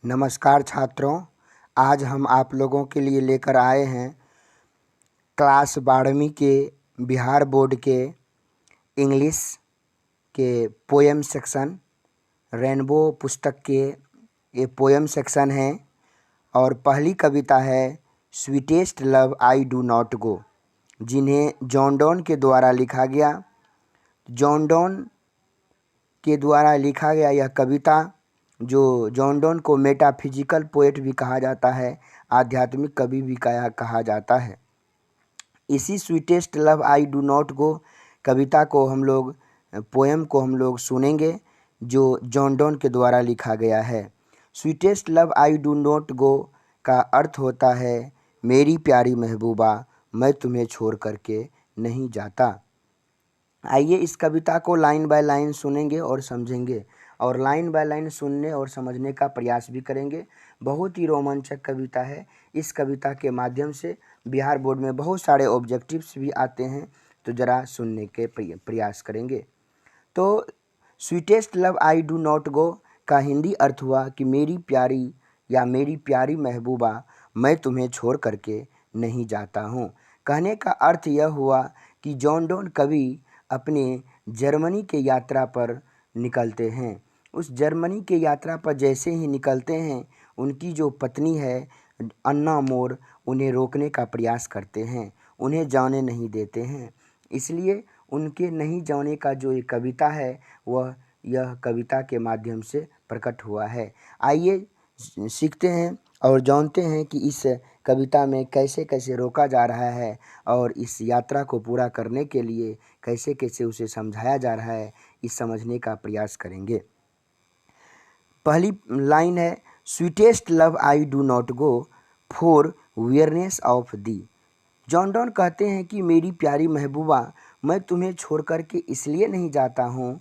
नमस्कार छात्रों, आज हम आप लोगों के लिए लेकर आए हैं क्लास 12वीं के बिहार बोर्ड के इंग्लिश के पोएम सेक्शन रेनबो पुस्तक के ये पोएम सेक्शन है और पहली कविता है sweetest love I do not गो, जिन्हें जॉन डॉन के द्वारा लिखा गया। जॉन डॉन के द्वारा लिखा गया यह कविता, जो जॉन डॉन को मेटाफिजिकल पोएट भी कहा जाता है, आध्यात्मिक कवि भी कहा जाता है। इसी sweetest love I do not go कविता को हम लोग पोएम को हम लोग सुनेंगे, जो जॉन डॉन के द्वारा लिखा गया है। Sweetest love I do not गो का अर्थ होता है मेरी प्यारी महबूबा, मैं तुम्हें छोड़ करके नहीं जाता। आइए इस कविता को लाइन बाय लाइन सुनेंगे और समझेंगे और लाइन बाय लाइन सुनने और समझने का प्रयास भी करेंगे। बहुत ही रोमांचक कविता है। इस कविता के माध्यम से बिहार बोर्ड में बहुत सारे ऑब्जेक्टिव्स भी आते हैं, तो ज़रा सुनने के प्रयास करेंगे। तो sweetest love I do not गो का हिंदी अर्थ हुआ कि मेरी प्यारी या मेरी प्यारी महबूबा, मैं तुम्हें छोड़ करके नहीं जाता हूँ। कहने का अर्थ यह हुआ कि जॉन डॉन कवि अपने जर्मनी के यात्रा पर निकलते हैं। उस जर्मनी के यात्रा पर जैसे ही निकलते हैं, उनकी जो पत्नी है अन्ना मोर उन्हें रोकने का प्रयास करते हैं, उन्हें जाने नहीं देते हैं। इसलिए उनके नहीं जाने का जो ये कविता है वह यह कविता के माध्यम से प्रकट हुआ है। आइए सीखते हैं और जानते हैं कि इस कविता में कैसे कैसे रोका जा रहा है और इस यात्रा को पूरा करने के लिए कैसे कैसे उसे समझाया जा रहा है, इस समझने का प्रयास करेंगे। पहली लाइन है sweetest love I do not go for weariness of thee. John Donne कहते हैं कि मेरी प्यारी महबूबा, मैं तुम्हें छोड़ कर के इसलिए नहीं जाता हूँ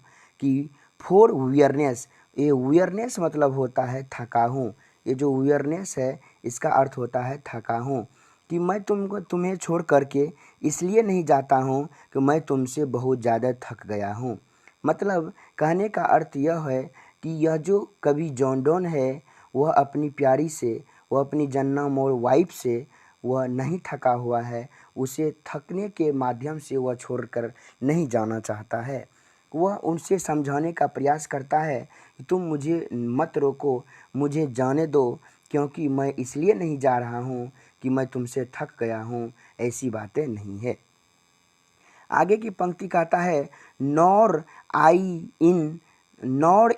कि फॉर वियरनेस, ये वियरनेस मतलब होता है थका हूँ। ये जो वियरनेस है इसका अर्थ होता है थका हूँ, कि मैं तुम्हें छोड़ कर के इसलिए नहीं जाता हूँ कि मैं तुमसे बहुत ज़्यादा थक गया हूँ। मतलब कहने का अर्थ यह है कि यह जो कवि जॉन डॉन है वह अपनी प्यारी से, वह अपनी जन्ना मोर वाइफ से वह नहीं थका हुआ है, उसे थकने के माध्यम से वह छोड़कर नहीं जाना चाहता है। वह उनसे समझाने का प्रयास करता है कि तुम मुझे मत रोको, मुझे जाने दो, क्योंकि मैं इसलिए नहीं जा रहा हूँ कि मैं तुमसे थक गया हूँ, ऐसी बातें नहीं है। आगे की पंक्ति कहता है nor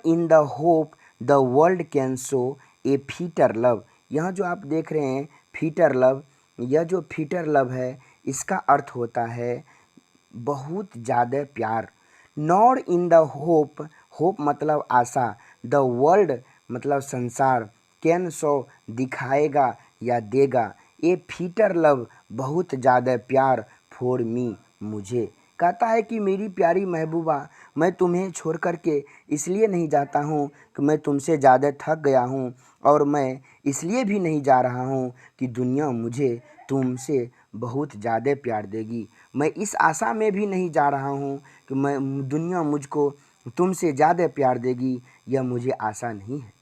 in the hope the world can show A fitter love. यहाँ जो आप देख रहे हैं फीटर लव, यह जो फीटर लव है इसका अर्थ होता है बहुत ज़्यादा प्यार। Nor in the hope, hope मतलब आशा, द वर्ल्ड मतलब संसार, कैन शो दिखाएगा या देगा, ए फीटर लव बहुत ज़्यादा प्यार, फॉर मी मुझे। कहता है कि मेरी प्यारी महबूबा, मैं तुम्हें छोड़ कर के इसलिए नहीं जाता हूँ कि मैं तुमसे ज़्यादा थक गया हूँ, और मैं इसलिए भी नहीं जा रहा हूँ कि दुनिया मुझे तुमसे बहुत ज़्यादा प्यार देगी। मैं इस आशा में भी नहीं जा रहा हूँ कि दुनिया मुझको तुमसे ज़्यादा प्यार देगी, यह मुझे आशा नहीं है।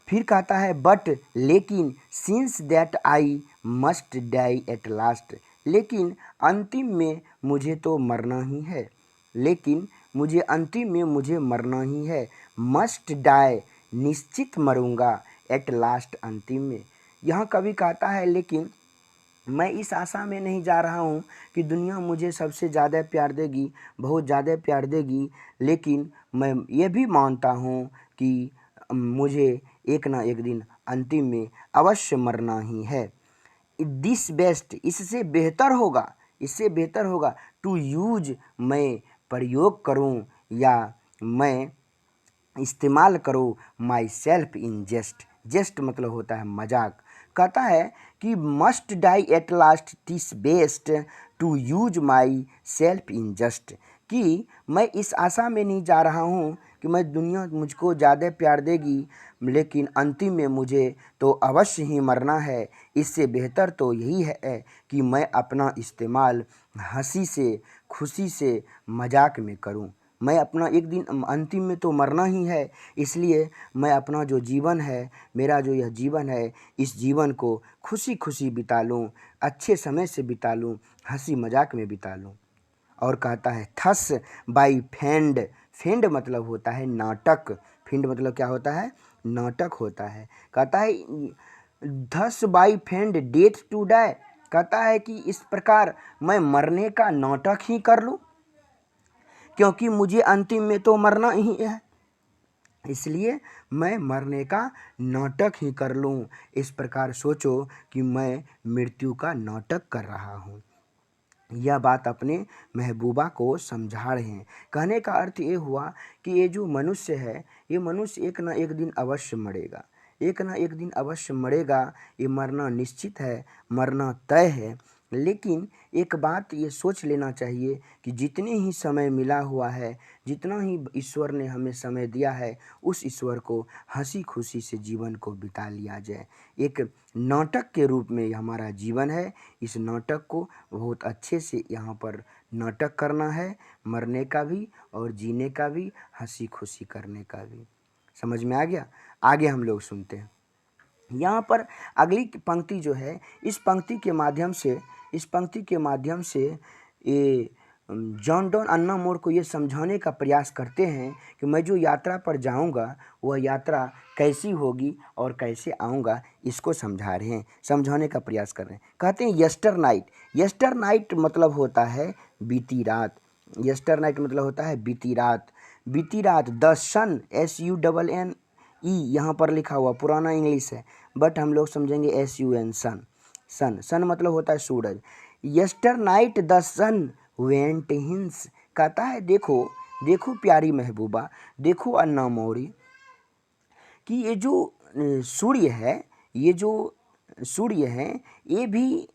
फिर कहता है बट लेकिन since that I must die at last, लेकिन अंतिम में मुझे तो मरना ही है, लेकिन मुझे अंतिम में मुझे मरना ही है। मस्ट डाई निश्चित मरूंगा, एट लास्ट अंतिम में। यहाँ कवि कहता है लेकिन मैं इस आशा में नहीं जा रहा हूँ कि दुनिया मुझे सबसे ज़्यादा प्यार देगी, बहुत ज़्यादा प्यार देगी, लेकिन मैं ये भी मानता हूँ कि मुझे एक ना एक दिन अंतिम में अवश्य मरना ही है। दिस बेस्ट, इससे बेहतर होगा, इससे बेहतर होगा टू यूज, मैं प्रयोग करूं या मैं इस्तेमाल करूं माई सेल्फ इन जेस्ट। जेस्ट मतलब होता है मजाक। कहता है कि must die at last, this best to use myself in just, कि मैं इस आशा में नहीं जा रहा हूँ कि मैं दुनिया मुझको ज़्यादा प्यार देगी, लेकिन अंतिम में मुझे तो अवश्य ही मरना है। इससे बेहतर तो यही है कि मैं अपना इस्तेमाल हंसी से, खुशी से, मजाक में करूं। मैं अपना एक दिन अंतिम में तो मरना ही है, इसलिए मैं अपना जो जीवन है, मेरा जो यह जीवन है, इस जीवन को खुशी खुशी बिता लूँ, अच्छे समय से बिता लूँ, हंसी मजाक में बिता लूँ। और कहता है थस बाई फेंड। फेंड मतलब होता है नाटक। फेंड मतलब क्या होता है? नाटक होता है। कहता है thus by feigned death to die. कहता है कि इस प्रकार मैं मरने का नाटक ही कर लूँ, क्योंकि मुझे अंतिम में तो मरना ही है, इसलिए मैं मरने का नाटक ही कर लूँ। इस प्रकार सोचो कि मैं मृत्यु का नाटक कर रहा हूँ। यह बात अपने महबूबा को समझा रहे हैं। कहने का अर्थ ये हुआ कि ये जो मनुष्य है, ये मनुष्य एक ना एक दिन अवश्य मरेगा, एक ना एक दिन अवश्य मरेगा। ये मरना निश्चित है, मरना तय है। लेकिन एक बात ये सोच लेना चाहिए कि जितने ही समय मिला हुआ है, जितना ही ईश्वर ने हमें समय दिया है, उस ईश्वर को हंसी खुशी से जीवन को बिता लिया जाए। एक नाटक के रूप में ये हमारा जीवन है। इस नाटक को बहुत अच्छे से यहाँ पर नाटक करना है, मरने का भी और जीने का भी, हंसी खुशी करने का भी। समझ में आ गया? आगे हम लोग सुनते हैं। यहाँ पर अगली पंक्ति जो है, इस पंक्ति के माध्यम से ये जॉन डॉन अन्ना मोर को ये समझाने का प्रयास करते हैं कि मैं जो यात्रा पर जाऊंगा वह यात्रा कैसी होगी और कैसे आऊंगा, इसको समझा रहे हैं, समझाने का प्रयास कर रहे हैं। कहते हैं यस्टर नाइट। यस्टर नाइट मतलब होता है बीती रात। यस्टर नाइट मतलब होता है बीती रात। बीती रात द सन, SUNN यहाँ पर लिखा हुआ पुराना इंग्लिश है, बट हम लोग समझेंगे SUN, सन। सन सन मतलब होता है सूरज। Yesternight the sun went hence. कहता है देखो देखो प्यारी महबूबा, देखो अन्ना मौरी, कि ये जो सूर्य है, ये जो सूर्य है, ये भी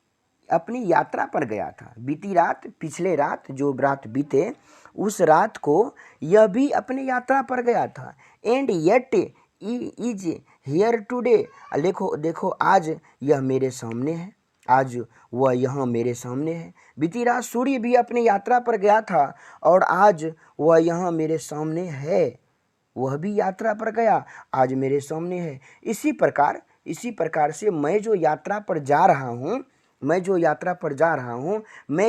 अपनी यात्रा पर गया था। बीती रात, पिछले रात जो रात बीते, उस रात को यह भी अपनी यात्रा पर गया था। And yet is here today. देखो देखो आज यह मेरे सामने है, आज वह यहाँ मेरे सामने है। बीती रात सूर्य भी अपनी यात्रा पर गया था और आज वह यहाँ मेरे सामने है। वह भी यात्रा पर गया, आज मेरे सामने है। इसी प्रकार से मैं जो यात्रा पर जा रहा हूँ, मैं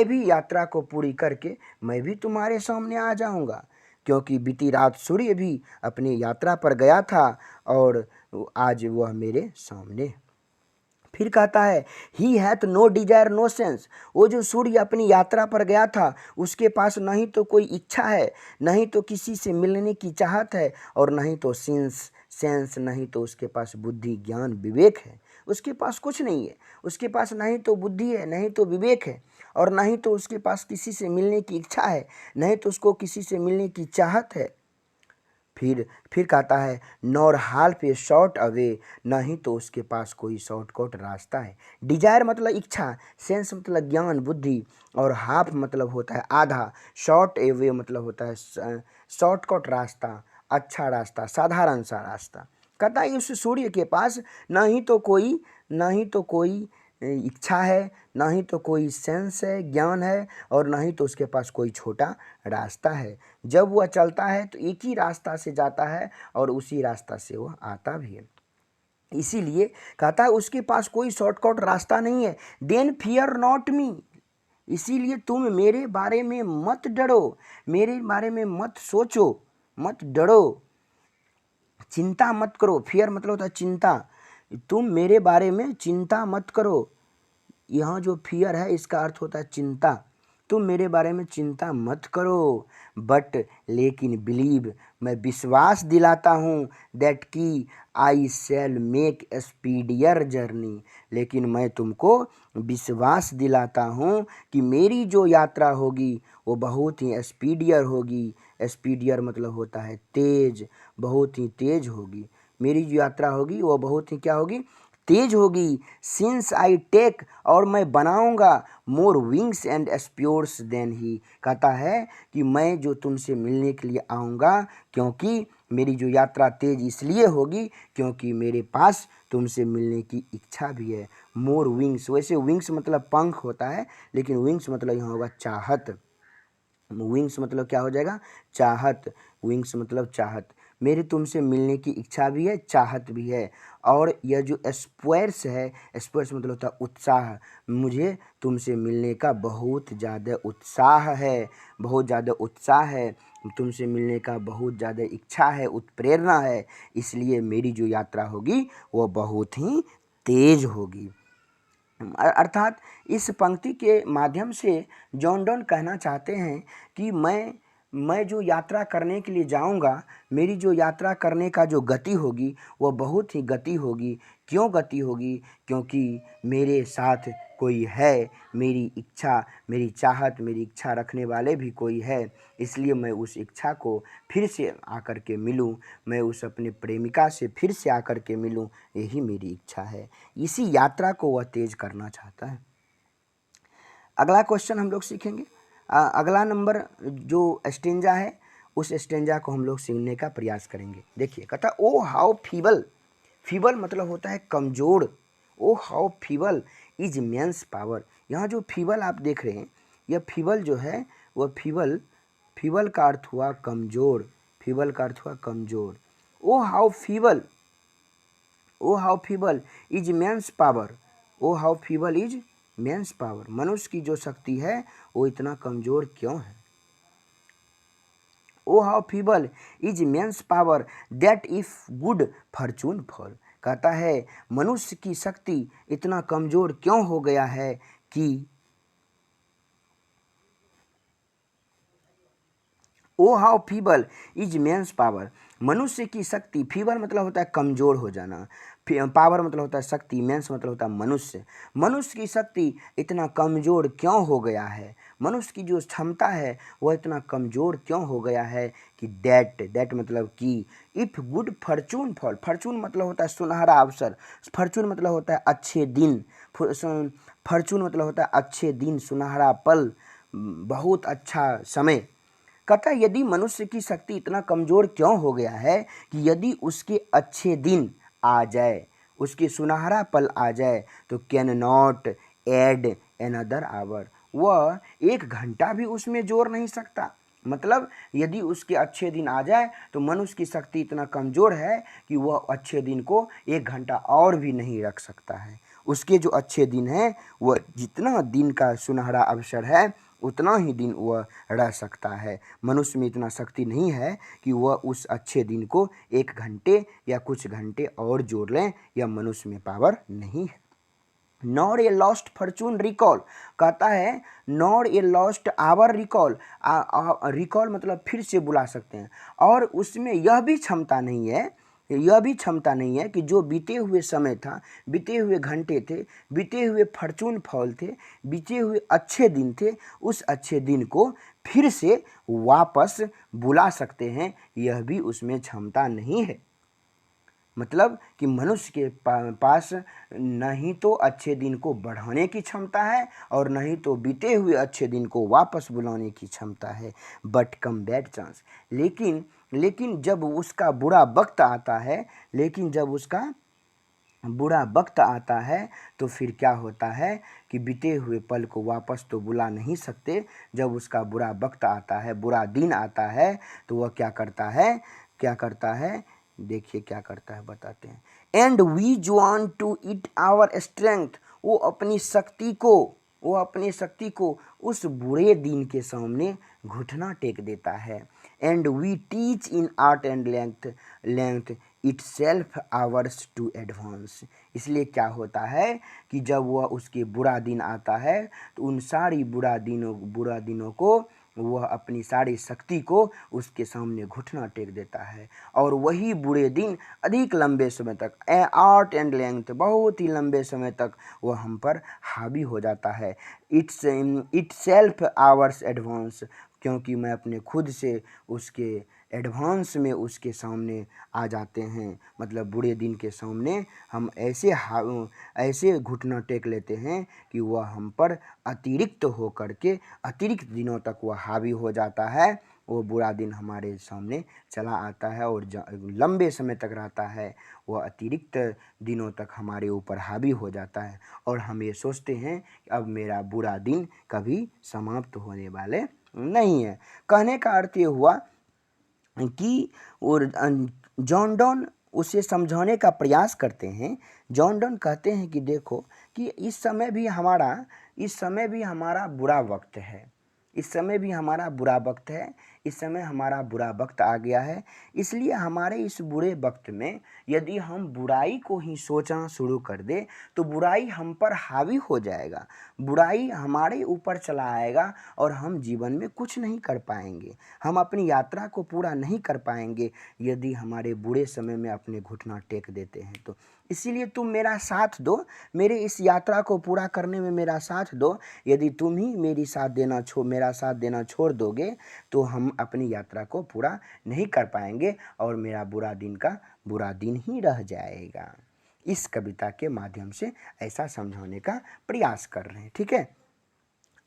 भी यात्रा को पूरी करके मैं भी तुम्हारे सामने आ जाऊंगा, क्योंकि बीती रात सूर्य भी अपनी यात्रा पर गया था और आज वह मेरे सामने। फिर कहता है he hath no desire no sense. वो जो सूर्य अपनी यात्रा पर गया था, उसके पास नहीं तो कोई इच्छा है, नहीं तो किसी से मिलने की चाहत है, और नहीं तो सेंस नहीं तो उसके पास बुद्धि ज्ञान विवेक है। उसके पास कुछ नहीं है। उसके पास नहीं तो बुद्धि है, नहीं तो विवेक है, और नहीं तो उसके पास किसी से मिलने की इच्छा है, नहीं तो उसको किसी से मिलने की चाहत है। फिर कहता है नॉर हाल्फ ए शॉर्ट अवे, नहीं तो उसके पास कोई शॉर्टकट रास्ता है। डिजायर मतलब इच्छा, सेंस मतलब ज्ञान बुद्धि, और हाफ मतलब होता है आधा, शॉर्ट अवे मतलब होता है शॉर्टकट रास्ता, अच्छा रास्ता, साधारण सा रास्ता। कहता है उस सूर्य के पास नहीं तो कोई इच्छा है, ना ही तो कोई सेंस है, ज्ञान है, और ना ही तो उसके पास कोई छोटा रास्ता है। जब वह चलता है तो एक ही रास्ता से जाता है और उसी रास्ता से वह आता भी है। इसीलिए कहता है उसके पास कोई शॉर्टकट रास्ता नहीं है। देन फियर नॉट मी, इसीलिए तुम मेरे बारे में मत डरो, मेरे बारे में मत सोचो, मत डरो, चिंता मत करो। फियर मतलब होता है चिंता। तुम मेरे बारे में चिंता मत करो। यहाँ जो फियर है इसका अर्थ होता है चिंता। तुम मेरे बारे में चिंता मत करो, बट लेकिन बिलीव, मैं विश्वास दिलाता हूँ, दैट की आई शैल मेक स्पीडियर जर्नी, लेकिन मैं तुमको विश्वास दिलाता हूँ कि मेरी जो यात्रा होगी वो बहुत ही स्पीडियर होगी। स्पीडियर मतलब होता है तेज, बहुत ही तेज होगी। मेरी जो यात्रा होगी वो बहुत ही क्या होगी? तेज होगी। सिंस आई टेक, और मैं बनाऊंगा मोर विंग्स एंड स्प्योर्स देन ही। कहता है कि मैं जो तुमसे मिलने के लिए आऊँगा, क्योंकि मेरी जो यात्रा तेज इसलिए होगी क्योंकि मेरे पास तुमसे मिलने की इच्छा भी है। मोर विंग्स, वैसे विंग्स मतलब पंख होता है, लेकिन विंग्स मतलब यहाँ होगा चाहत। विंग्स मतलब क्या हो जाएगा, चाहत। विंग्स मतलब चाहत। मेरी तुमसे मिलने की इच्छा भी है, चाहत भी है। और यह जो स्पर्श है, स्पर्श मतलब होता है उत्साह, मुझे तुमसे मिलने का बहुत ज़्यादा उत्साह है, बहुत ज़्यादा उत्साह है, तुमसे मिलने का बहुत ज़्यादा इच्छा है, उत्प्रेरणा है, इसलिए मेरी जो यात्रा होगी वह बहुत ही तेज होगी। अर्थात इस पंक्ति के माध्यम से जॉन डॉन कहना चाहते हैं कि मैं जो यात्रा करने के लिए जाऊंगा, मेरी जो यात्रा करने का जो गति होगी वह बहुत ही गति होगी। क्यों गति होगी? क्योंकि मेरे साथ कोई है, मेरी इच्छा, मेरी चाहत, मेरी इच्छा रखने वाले भी कोई है, इसलिए मैं उस इच्छा को फिर से आकर के मिलूं, मैं उस अपने प्रेमिका से फिर से आकर के मिलूं, यही मेरी इच्छा है। इसी यात्रा को वह तेज करना चाहता है। अगला क्वेश्चन हम लोग सीखेंगे। अगला नंबर जो स्टेंजा है उस स्टेंजा को हम लोग सीखने का प्रयास करेंगे। देखिए, कहता ओ हाउ फीबल, फीबल मतलब होता है कमज़ोर। Oh how feeble is man's power. यहाँ जो फीबल आप देख रहे हैं, यह फीबल जो है वह फीबल, फीबल का अर्थ हुआ कमज़ोर, फीबल का अर्थ हुआ कमज़ोर। Oh how feeble, oh how feeble is man's power, oh how feeble is man's power, मनुष्य की जो शक्ति है वो इतना कमज़ोर क्यों है। Oh how feeble is man's power that if good fortune fall. कहता है मनुष्य की शक्ति इतना कमज़ोर क्यों हो गया है कि oh how feeble is man's power, मनुष्य की शक्ति, फीबल मतलब होता है कमज़ोर हो जाना, पावर मतलब होता है शक्ति, मेंस मतलब होता है मनुष्य, मनुष्य की शक्ति इतना कमज़ोर क्यों हो गया है, मनुष्य की जो क्षमता है वह इतना कमज़ोर क्यों हो गया है कि दैट मतलब कि if good fortune fall, Fortune मतलब होता है सुनहरा अवसर, फॉर्चून मतलब होता है अच्छे दिन, फॉर्चून मतलब होता है अच्छे दिन, सुनहरा पल, बहुत अच्छा समय। कहता है यदि मनुष्य की शक्ति इतना कमज़ोर क्यों हो गया है कि यदि उसके अच्छे दिन आ जाए, उसके सुनहरा पल आ जाए, तो can not add another hour, वह 1 घंटा भी उसमें जोड़ नहीं सकता। मतलब यदि उसके अच्छे दिन आ जाए तो मनुष्य की शक्ति इतना कमज़ोर है कि वह अच्छे दिन को 1 घंटा और भी नहीं रख सकता है। उसके जो अच्छे दिन हैं वह जितना दिन का सुनहरा अवसर है उतना ही दिन वह रह सकता है। मनुष्य में इतना शक्ति नहीं है कि वह उस अच्छे दिन को 1 घंटे या कुछ घंटे और जोड़ लें, या मनुष्य में पावर नहीं है। Nor a lost fortune recall, कहता है nor a lost hour recall, recall मतलब फिर से बुला सकते हैं, और उसमें यह भी क्षमता नहीं है, यह भी क्षमता नहीं है कि जो बीते हुए समय था, बीते हुए घंटे थे, बीते हुए फॉर्चून फॉल थे, बीते हुए अच्छे दिन थे, उस अच्छे दिन को फिर से वापस बुला सकते हैं, यह भी उसमें क्षमता नहीं है। मतलब कि मनुष्य के पास नहीं तो अच्छे दिन को बढ़ाने की क्षमता है और नहीं तो बीते हुए अच्छे दिन को वापस बुलाने की क्षमता है। बट कम बैड चांस, लेकिन जब उसका बुरा वक्त आता है, लेकिन जब उसका बुरा वक्त आता है तो फिर क्या होता है कि बीते हुए पल को वापस तो बुला नहीं सकते। जब उसका बुरा वक्त आता है, बुरा दिन आता है, तो वह क्या करता है, क्या करता है, देखिए क्या करता है बताते हैं। And we want to it our strength, वो अपनी शक्ति को, वो अपनी शक्ति को उस बुरे दिन के सामने घुटना टेक देता है। And we teach in art and length itself hours to advance, इसलिए क्या होता है कि जब वह उसके बुरा दिन आता है तो उन सारी बुरा दिनों को वह अपनी सारी शक्ति को उसके सामने घुटना टेक देता है, और वही बुरे दिन अधिक लंबे समय तक, आर्ट एंड लेंथ, बहुत ही लंबे समय तक वह हम पर हावी हो जाता है। इट सेल्फ आवर्स एडवांस, क्योंकि मैं अपने खुद से उसके एडवांस में उसके सामने आ जाते हैं। मतलब बुरे दिन के सामने हम ऐसे घुटना टेक लेते हैं कि वह हम पर अतिरिक्त हो करके अतिरिक्त दिनों तक वह हावी हो जाता है। वो बुरा दिन हमारे सामने चला आता है और लंबे समय तक रहता है, वह अतिरिक्त दिनों तक हमारे ऊपर हावी हो जाता है, और हम ये सोचते हैं कि अब मेरा बुरा दिन कभी समाप्त होने वाले नहीं है। कहने का अर्थ ये हुआ कि और जॉन डॉन उसे समझाने का प्रयास करते हैं। जॉन डॉन कहते हैं कि देखो कि इस समय भी हमारा बुरा वक्त है, इस समय भी हमारा बुरा वक्त है, इस समय हमारा बुरा वक्त आ गया है। इसलिए हमारे इस बुरे वक्त में यदि हम बुराई को ही सोचना शुरू कर दे तो बुराई हम पर हावी हो जाएगा, बुराई हमारे ऊपर चला आएगा और हम जीवन में कुछ नहीं कर पाएंगे, हम अपनी यात्रा को पूरा नहीं कर पाएंगे यदि हमारे बुरे समय में अपने घुटना टेक देते हैं तो। इसीलिए तुम मेरा साथ दो, मेरे इस यात्रा को पूरा करने में मेरा साथ दो। यदि तुम ही मेरा साथ देना छोड़ दोगे तो हम अपनी यात्रा को पूरा नहीं कर पाएंगे और मेरा बुरा दिन ही रह जाएगा। इस कविता के माध्यम से ऐसा समझाने का प्रयास कर रहे हैं। ठीक है,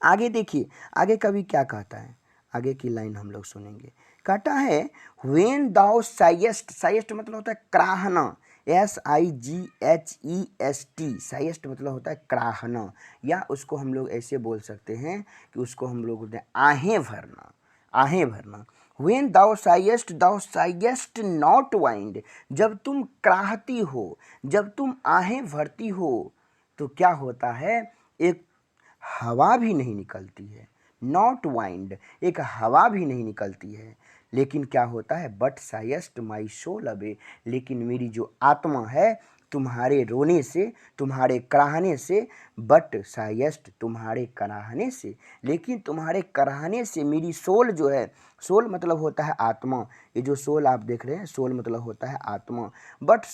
आगे देखिए, आगे कवि क्या कहता है, आगे की लाइन हम लोग सुनेंगे। कहता है व्हेन दाउ साइएस्ट, साइएस्ट मतलब होता है कराहना, SIGHEST, साइएस्ट मतलब होता है कराहना, या उसको हम लोग ऐसे बोल सकते हैं कि उसको हम लोग बोलते हैं आहें भरना, आहें भरना। व्हेन दाउ साइएस्ट नॉट वाइंड, जब तुम कराहती हो, जब तुम आहें भरती हो तो क्या होता है, एक हवा भी नहीं निकलती है, नॉट वाइंड, एक हवा भी नहीं निकलती है। लेकिन क्या होता है, बट साइएस्ट माई सोल अवे, लेकिन मेरी जो आत्मा है तुम्हारे रोने से, तुम्हारे कराहने से, बट साइएस्ट तुम्हारे कराहने से, लेकिन तुम्हारे कराहने से मेरी सोल जो है, सोल मतलब होता है आत्मा, ये जो सोल आप देख रहे हैं सोल मतलब होता है आत्मा, बट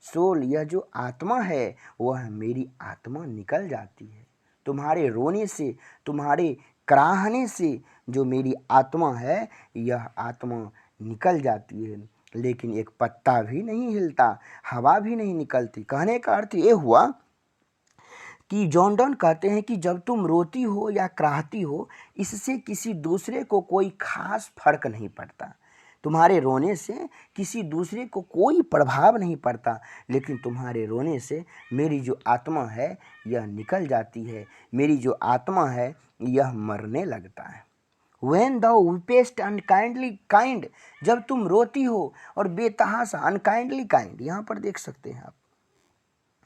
सोल यह जो आत्मा है वह मेरी आत्मा निकल जाती है। तुम्हारे रोने से, तुम्हारे कराहने से जो मेरी आत्मा है यह आत्मा निकल जाती है, लेकिन एक पत्ता भी नहीं हिलता, हवा भी नहीं निकलती। कहने का अर्थ ये हुआ कि जॉन डॉन कहते हैं कि जब तुम रोती हो या कराहती हो इससे किसी दूसरे को कोई खास फर्क नहीं पड़ता, तुम्हारे रोने से किसी दूसरे को कोई प्रभाव नहीं पड़ता, लेकिन तुम्हारे रोने से मेरी जो आत्मा है यह निकल जाती है, मेरी जो आत्मा है यह मरने लगता है। When thou weepest unkindly kind, जब तुम रोती हो और बेतहाशा, अनकाइंडली काइंड, यहाँ पर देख सकते हैं आप,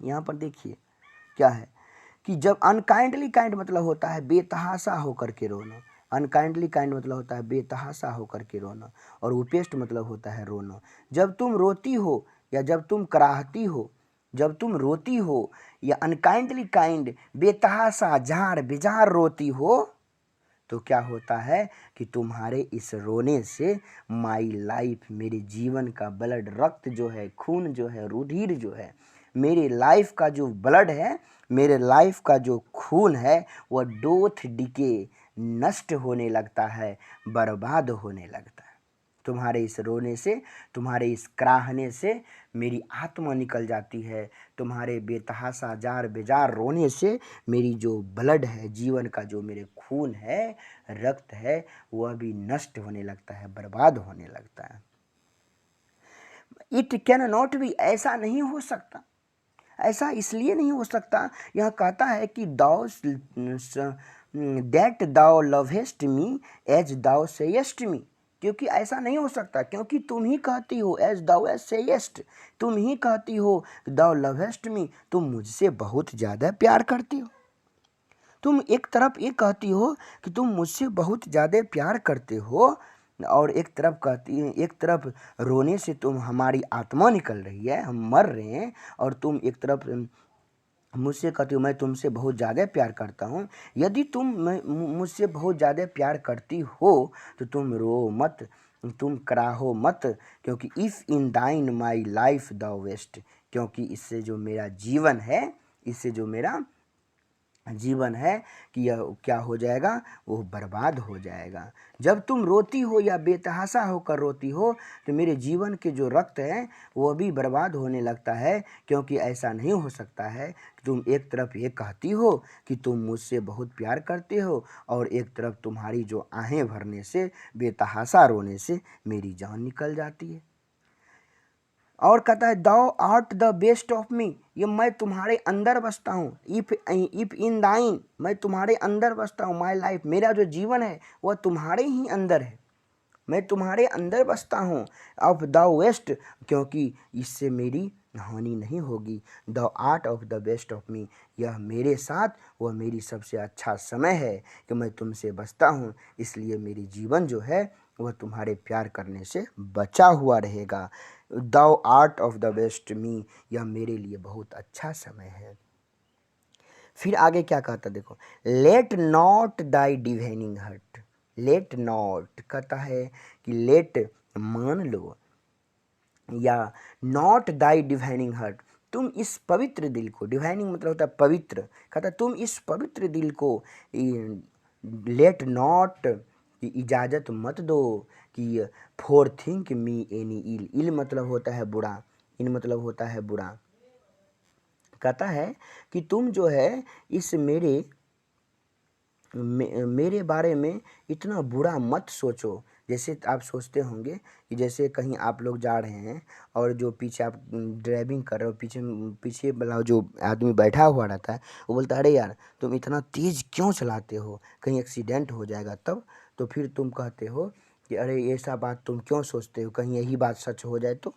यहाँ पर देखिए क्या है कि जब अनकाइंडली काइंड मतलब होता है बेतहाशा होकर के रोना, अनकाइंडली काइंड मतलब होता है बेतहाशा होकर के रोना, और उपेस्ट मतलब होता है रोना। जब तुम रोती हो या जब तुम कराहती हो, जब तुम रोती हो या अनकाइंडली काइंड बेतहाशा जार बेजार रोती हो तो क्या होता है कि तुम्हारे इस रोने से माई लाइफ, मेरे जीवन का ब्लड, रक्त जो है, खून जो है, रुधिर जो है, मेरे लाइफ का जो ब्लड है, मेरे लाइफ का जो खून है वह डोथ डिके, नष्ट होने लगता है, बर्बाद होने लगता है। तुम्हारे इस रोने से, तुम्हारे इस कराहने से मेरी आत्मा निकल जाती है, तुम्हारे बेतहाशा जार बेजार रोने से मेरी जो ब्लड है, जीवन का जो मेरे खून है, रक्त है, वह भी नष्ट होने लगता है, बर्बाद होने लगता है। इट कैन नॉट बी, ऐसा नहीं हो सकता, ऐसा इसलिए नहीं हो सकता, यह कहता है कि thou that thou lovest me as thou sayest me, क्योंकि ऐसा नहीं हो सकता, क्योंकि तुम ही कहती हो एज दाउ एज सेयस्ट, तुम ही कहती हो दाउ लवेस्ट मी, तुम मुझसे बहुत ज़्यादा प्यार करती हो। तुम एक तरफ ये कहती हो कि तुम मुझसे बहुत ज़्यादा प्यार करते हो और एक तरफ कहती है, एक तरफ रोने से तुम हमारी आत्मा निकल रही है, हम मर रहे हैं, और तुम एक तरफ मुझसे कहती हो मैं तुमसे बहुत ज़्यादा प्यार करता हूँ। यदि तुम मुझसे बहुत ज़्यादा प्यार करती हो तो तुम रो मत, तुम कराहो मत, क्योंकि इफ़ इन दाइन माई लाइफ द वेस्ट, क्योंकि इससे जो मेरा जीवन है, इससे जो मेरा जीवन है कि यह क्या हो जाएगा, वो बर्बाद हो जाएगा। जब तुम रोती हो या बेतहाशा होकर रोती हो तो मेरे जीवन के जो रक्त है वो भी बर्बाद होने लगता है, क्योंकि ऐसा नहीं हो सकता है कि तुम एक तरफ ये कहती हो कि तुम मुझसे बहुत प्यार करते हो और एक तरफ तुम्हारी जो आहें भरने से, बेतहाशा रोने से मेरी जान निकल जाती है। और कहता है thou art the best of me, ये मैं तुम्हारे अंदर बसता हूँ। इफ इन दाइन, मैं तुम्हारे अंदर बसता हूँ। माई लाइफ, मेरा जो जीवन है वह तुम्हारे ही अंदर है, मैं तुम्हारे अंदर बसता हूँ। ऑफ द वेस्ट, क्योंकि इससे मेरी हानि नहीं होगी। The art of the best of मी, यह मेरे साथ वह मेरी सबसे अच्छा समय है कि मैं तुमसे बसता हूँ, इसलिए मेरी जीवन जो है वह तुम्हारे प्यार करने से बचा हुआ रहेगा। The art of the best me, यह मेरे लिए बहुत अच्छा समय है। फिर आगे क्या कहता देखो, let not thy divining heart. Let not कहता है कि लेट मान लो, या नॉट दाई डिवाइनिंग हर्ट, तुम इस पवित्र दिल को, डिवाइनिंग मतलब होता है पवित्र, कहता तुम इस पवित्र दिल को लेट नॉट, इजाज़त मत दो कि फॉर थिंक मी एनी इल। इल मतलब होता है बुरा, इन मतलब होता है बुरा। कहता है कि तुम जो है इस मेरे बारे में इतना बुरा मत सोचो। जैसे आप सोचते होंगे कि जैसे कहीं आप लोग जा रहे हैं और जो पीछे आप ड्राइविंग कर रहे हो, पीछे पीछे वाला जो आदमी बैठा हुआ रहता है वो बोलता है अरे यार तुम इतना तेज़ क्यों चलाते हो, कहीं एक्सीडेंट हो जाएगा तब। तो फिर तुम कहते हो कि अरे ऐसा बात तुम क्यों सोचते हो, कहीं यही बात सच हो जाए तो।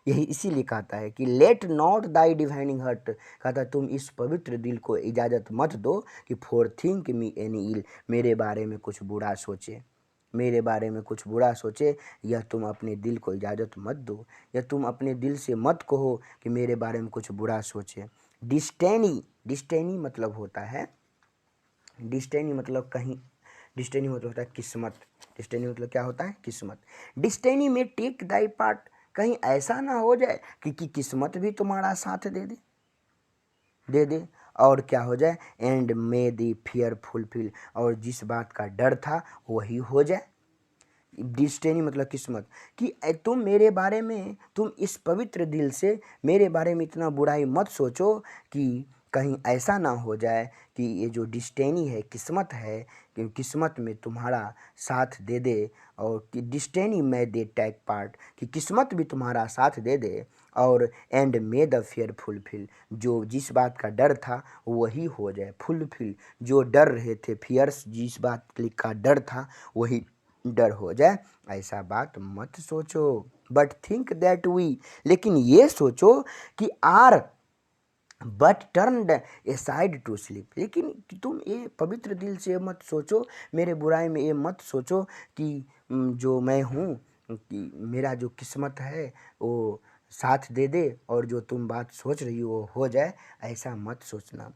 यही इसीलिए कहता है कि let not thy divining heart, कहता है तुम इस पवित्र दिल को इजाज़त मत दो कि फॉर थिंक मी एनी इल, मेरे बारे में कुछ बुरा सोचे, मेरे बारे में कुछ बुरा सोचे। यह तुम अपने दिल को इजाज़त मत दो, या तुम अपने दिल से मत कहो कि मेरे बारे में कुछ बुरा सोचे। डिस्टेनी, डिस्टेनी मतलब होता है, डिस्टेनी मतलब कहीं, डिस्टेनी मतलब होता है किस्मत। डिस्टेनी मतलब क्या होता है, किस्मत। डिस्टेनी में टेक दाई पार्ट, कहीं ऐसा ना हो जाए कि किस्मत भी तुम्हारा साथ दे दे और क्या हो जाए, and may the fear fulfil, और जिस बात का डर था वही हो जाए। डिस्टेनी मतलब किस्मत, कि तुम मेरे बारे में, तुम इस पवित्र दिल से मेरे बारे में इतना बुराई मत सोचो कि कहीं ऐसा ना हो जाए कि ये जो डिस्टेनी है, किस्मत है, कि किस्मत में तुम्हारा साथ दे दे, और कि डिस्टेनी में दे टेक पार्ट, कि किस्मत भी तुम्हारा साथ दे दे, और and may the fear fulfil, जो जिस बात का डर था वही हो जाए। फुलफिल, जो डर रहे थे, फियर्स जिस बात का डर था वही डर हो जाए, ऐसा बात मत सोचो। बट थिंक दैट वी, लेकिन ये सोचो कि are but turned aside to sleep, लेकिन तुम ये पवित्र दिल से मत सोचो, मेरे बुराई में ये मत सोचो कि जो मैं हूँ, कि मेरा जो किस्मत है वो साथ दे दे और जो तुम बात सोच रही हो जाए, ऐसा मत सोचना।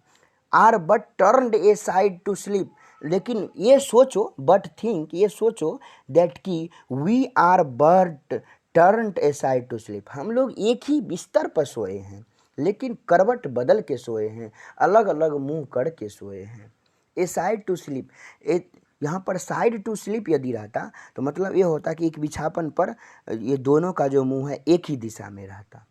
Are but turned aside to sleep, लेकिन ये सोचो, बट थिंक, ये सोचो दैट कि we are but turned aside to sleep, हम लोग एक ही बिस्तर पर सोए हैं लेकिन करवट बदल के सोए हैं, अलग अलग मुंह करके सोए हैं। ए साइड टू स्लीप, यहाँ पर साइड टू स्लीप यदि रहता तो मतलब ये होता कि एक बिछापन पर ये दोनों का जो मुंह है एक ही दिशा में रहता।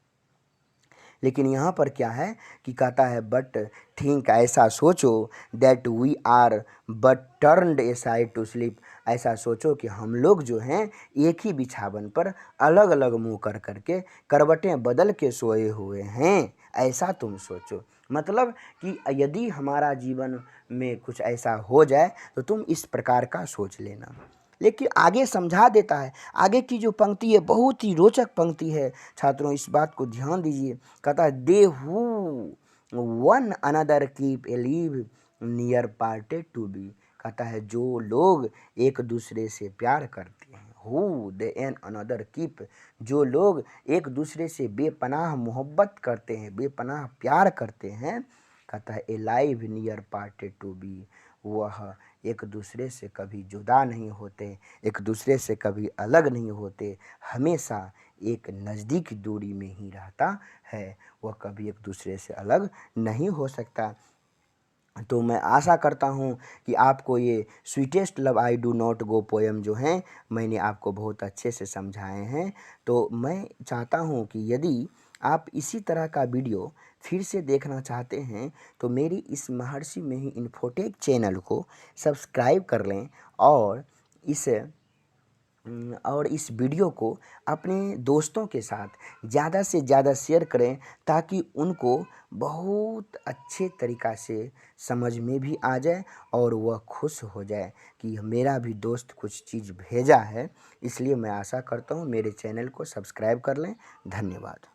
लेकिन यहाँ पर क्या है कि कहता है बट थिंक, ऐसा सोचो, that we are but turned aside to sleep, ऐसा सोचो कि हम लोग जो हैं एक ही बिछावन पर अलग अलग मुंह कर करके करवटें बदल के सोए हुए हैं, ऐसा तुम सोचो। मतलब कि यदि हमारा जीवन में कुछ ऐसा हो जाए तो तुम इस प्रकार का सोच लेना। लेकिन आगे समझा देता है, आगे की जो पंक्ति है बहुत ही रोचक पंक्ति है छात्रों, इस बात को ध्यान दीजिए। कहता है they who one another keep alive ne'er parted to be, कहता है जो लोग एक दूसरे से प्यार करते हैं, who they an another keep, जो लोग एक दूसरे से बेपनाह मोहब्बत करते हैं, बेपनाह प्यार करते हैं, कहता है alive ne'er parted to be, वह एक दूसरे से कभी जुदा नहीं होते, एक दूसरे से कभी अलग नहीं होते, हमेशा एक नज़दीक दूरी में ही रहता है, वह कभी एक दूसरे से अलग नहीं हो सकता। तो मैं आशा करता हूँ कि आपको ये sweetest love I do not go poem जो हैं मैंने आपको बहुत अच्छे से समझाए हैं। तो मैं चाहता हूँ कि यदि आप इसी तरह का वीडियो फिर से देखना चाहते हैं तो मेरी इस महर्षि में ही इन्फोटेक चैनल को सब्सक्राइब कर लें और इस और इस वीडियो को अपने दोस्तों के साथ ज़्यादा से ज़्यादा शेयर करें ताकि उनको बहुत अच्छे तरीक़ा से समझ में भी आ जाए और वह खुश हो जाए कि मेरा भी दोस्त कुछ चीज़ भेजा है। इसलिए मैं आशा करता हूँ मेरे चैनल को सब्सक्राइब कर लें। धन्यवाद।